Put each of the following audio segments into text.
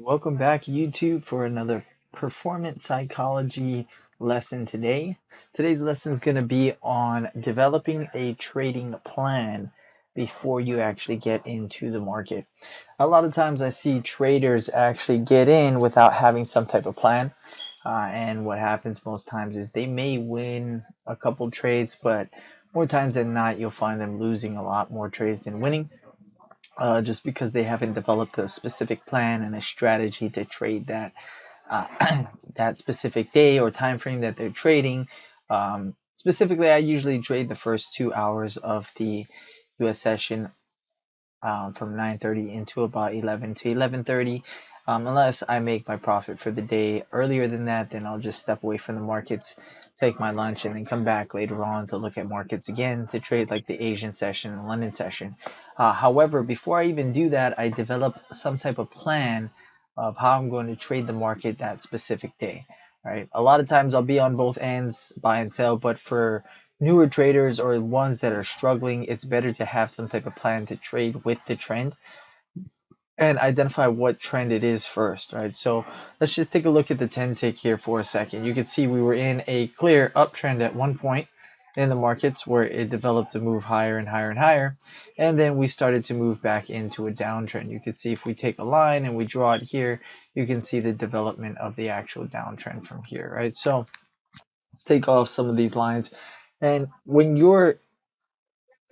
Welcome back YouTube for another performance psychology lesson today. Today's lesson is going to be on developing a trading plan before you actually get into the market. A lot of times I see traders actually get in without having some type of plan. And what happens most times is they may win a couple trades, but more times than not, you'll find them losing a lot more trades than winning, just because they haven't developed a specific plan and a strategy to trade uh, that specific day or time frame that they're trading. Specifically, I usually trade the first 2 hours of the U.S. session, from 9:30 into about 11 to 11:30. Unless I make my profit for the day earlier than that, then I'll just step away from the markets, take my lunch, and then come back later on to look at markets again to trade like the Asian session and London session. However, before I even do that, I develop some type of plan of how I'm going to trade the market that specific day. Right. A lot of times I'll be on both ends, buy and sell, but for newer traders or ones that are struggling, it's better to have some type of plan to trade with the trend and identify what trend it is first, right? So let's just take a look at the 10 tick here for a second. You can see we were in a clear uptrend at one point in the markets where it developed to move higher and higher and higher, and then we started to move back into a downtrend. You can see if we take a line and we draw it here, you can see the development of the actual downtrend from here, right? So let's take off some of these lines. And when you're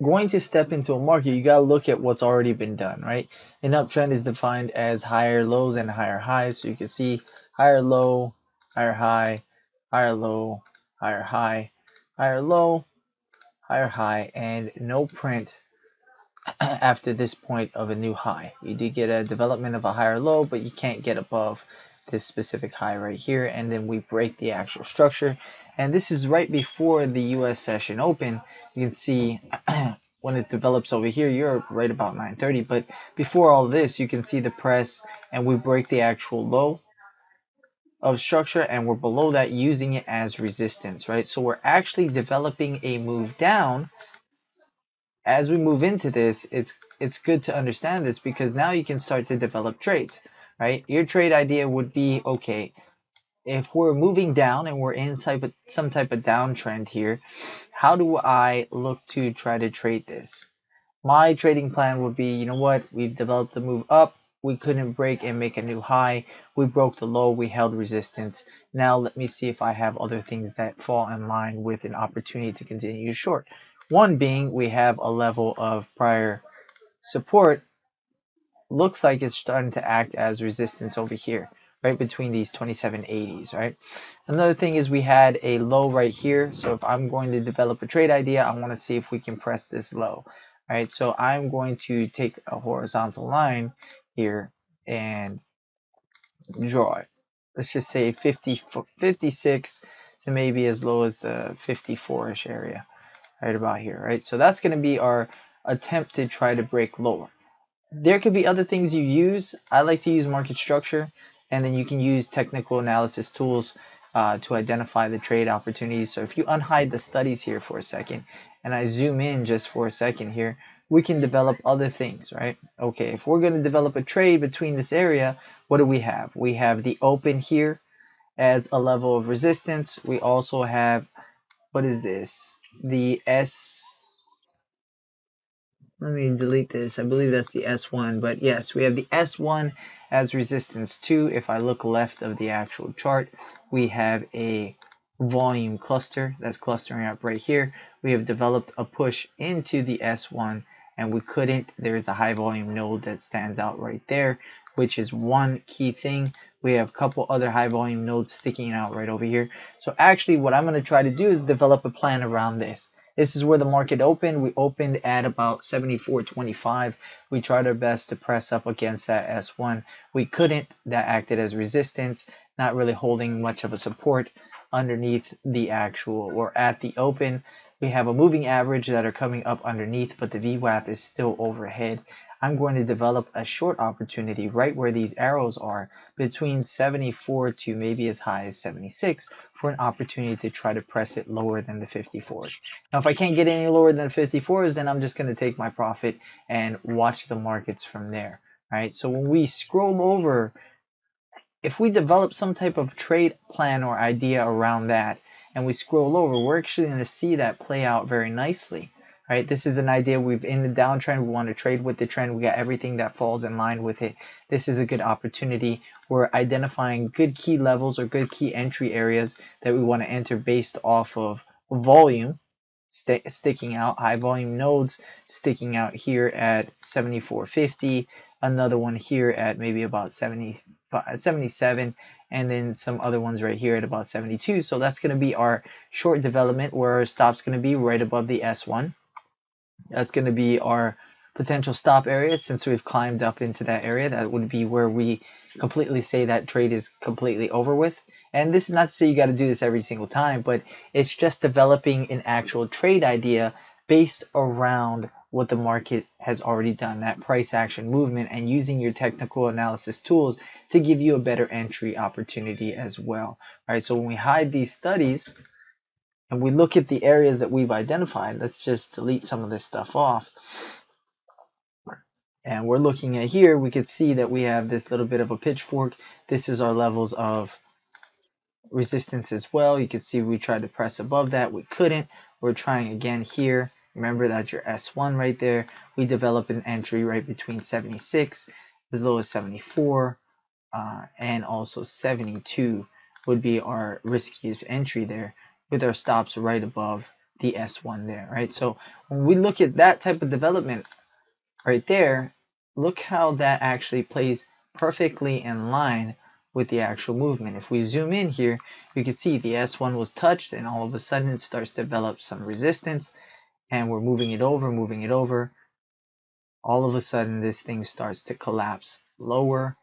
going to step into a market, you got to look at what's already been done, right? An uptrend is defined as higher lows and higher highs. So you can see higher low, higher high, higher low, higher high, higher low, higher high, and no print after this point of a new high. You do get a development of a higher low, but you can't get above this specific high right here, and then we break the actual structure. And this is right before the US session open. You can see when it develops over here, you're right about 9:30, but before all this, you can see the press, and we break the actual low of structure, and we're below that using it as resistance, right? So we're actually developing a move down. As we move into this, it's good to understand this, because now you can start to develop trades, right? Your trade idea would be, okay, if we're moving down and we're in some type of downtrend here, how do I look to try to trade this? My trading plan would be, you know what, we've developed a move up, we couldn't break and make a new high, we broke the low, we held resistance. Now let me see if I have other things that fall in line with an opportunity to continue short. One being, we have a level of prior support, looks like it's starting to act as resistance over here, right between these 2780s, right? Another thing is we had a low right here. So if I'm going to develop a trade idea, I want to see if we can press this low, right? So I'm going to take a horizontal line here and draw it. Let's just say 56 to maybe as low as the 54-ish area, right about here, right? So that's going to be our attempt to try to break lower. There could be other things you use. I like to use market structure, and then you can use technical analysis tools to identify the trade opportunities. So if you unhide the studies here for a second, and I zoom in just for a second here, we can develop other things, right? Okay, if we're going to develop a trade between this area, what do we have? We have the open here as a level of resistance. We also have, what is this? The let me delete this. I believe that's the S1, but yes, we have the S1 as resistance 2. If I look left of the actual chart, we have a volume cluster that's clustering up right here. We have developed a push into the S1, and we couldn't. There's a high volume node that stands out right there, which is one key thing. We have a couple other high volume nodes sticking out right over here. So actually what I'm going to try to do is develop a plan around this. This is where the market opened. We opened at about 74.25. We tried our best to press up against that S1. We couldn't. That acted as resistance, not really holding much of a support underneath the actual or at the open. We have a moving average that are coming up underneath, but the VWAP is still overhead. I'm going to develop a short opportunity right where these arrows are, between 74 to maybe as high as 76, for an opportunity to try to press it lower than the 54s. Now, if I can't get any lower than 54s, then I'm just going to take my profit and watch the markets from there. Right? So when we scroll over if we develop some type of trade plan or idea around that and we scroll over, we're actually going to see that play out very nicely. Right? This is an idea. We've in the downtrend, we want to trade with the trend. We got everything that falls in line with it. This is a good opportunity. We're identifying good key levels or good key entry areas that we want to enter based off of volume sticking out, high volume nodes sticking out here at 74.50, another one here at maybe about 77, and then some other ones right here at about 72. So that's going to be our short development, where our stop's going to be right above the S1. That's going to be our potential stop area. Since we've climbed up into that area, that would be where we completely say that trade is completely over with. And this is not to say you got to do this every single time, but it's just developing an actual trade idea based around what the market has already done, that price action movement, and using your technical analysis tools to give you a better entry opportunity as well. All right, so when we hide these studies and we look at the areas that we've identified, let's just delete some of this stuff off. And we're looking at here, we could see that we have this little bit of a pitchfork. This is our levels of resistance as well. You can see we tried to press above that, we couldn't. We're trying again here. Remember, that's your S1 right there. We develop an entry right between 76 as low as 74, and also 72 would be our riskiest entry there, with our stops right above the S1 there, right? So when we look at that type of development right there, look how that actually plays perfectly in line with the actual movement. If we zoom in here, you can see the S1 was touched, and all of a sudden it starts to develop some resistance, and we're moving it over. All of a sudden this thing starts to collapse lower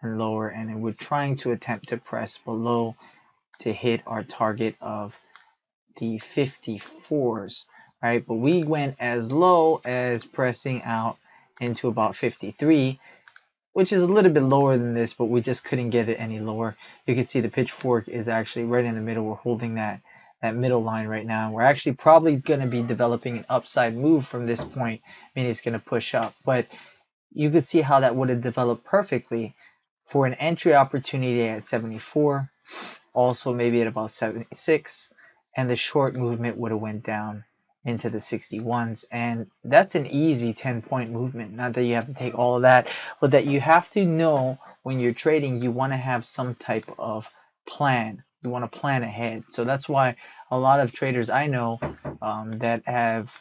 and lower, and we're trying to attempt to press below to hit our target of the 54s, right? But we went as low as pressing out into about 53, which is a little bit lower than this, but we just couldn't get it any lower. You can see the pitchfork is actually right in the middle. We're holding that middle line right now. We're actually probably going to be developing an upside move from this point, meaning it's going to push up. But you could see how that would have developed perfectly for an entry opportunity at 74, also maybe at about 76, and the short movement would have went down into the 61s, and that's an easy 10-point movement. Not that you have to take all of that, but that you have to know when you're trading, you want to have some type of plan. You want to plan ahead. So that's why a lot of traders I know that have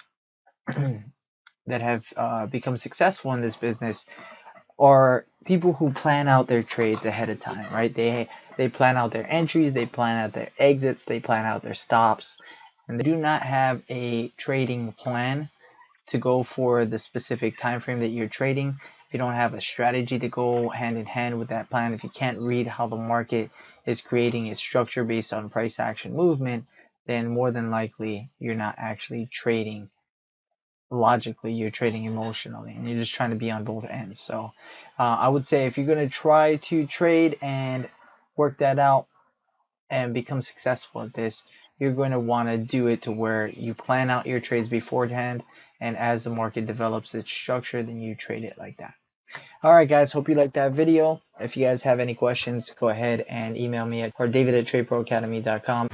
become successful in this business are people who plan out their trades ahead of time, right? They plan out their entries, they plan out their exits, they plan out their stops, and they do not have a trading plan to go for the specific time frame that you're trading. If you don't have a strategy to go hand in hand with that plan, if you can't read how the market is creating its structure based on price action movement, then more than likely you're not actually trading logically, you're trading emotionally, and you're just trying to be on both ends. So I would say if you're going to try to trade and work that out and become successful at this, you're going to want to do it to where you plan out your trades beforehand, and as the market develops its structure, then you trade it like that. All right, guys, hope you liked that video. If you guys have any questions, go ahead and email me at david@tradeproacademy.com.